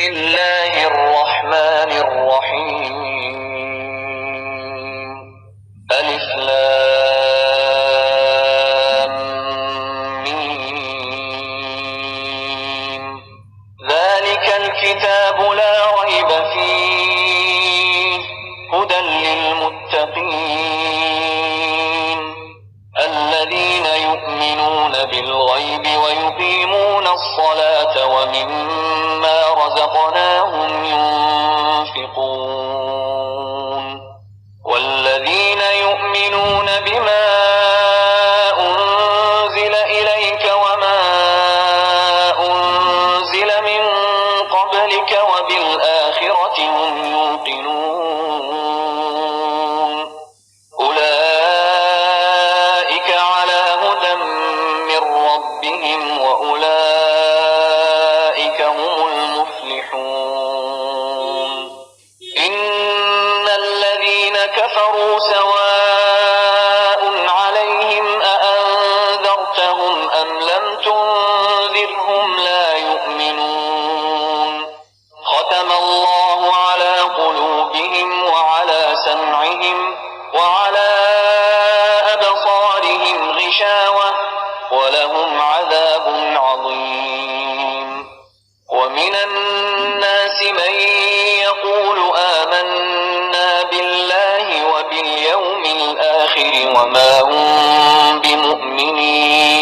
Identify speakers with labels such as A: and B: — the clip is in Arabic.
A: الله الرحمن الرحيم ألف لام ميم ذلك الكتاب لا ريب فيه هدى للمتقين الذين يؤمنون بالغيب ويقيمون الصلاة ومما رزقناهم ينفقون والذين يؤمنون بما أنزل إليك وما أنزل من قبلك وبالآخرة هم يوقنون أولئك على هدى من ربهم وأولئك هم المفلحون إن الذين كفروا سواء عليهم أأنذرتهم أم لم تنذرهم لا يؤمنون ختم الله على قلوبهم وعلى سمعهم وعلى أبصارهم غشاوة ولهم عذاب عظيم ومن الناس من يقول آمنا بالله وباليوم الآخر وما هم بمؤمنين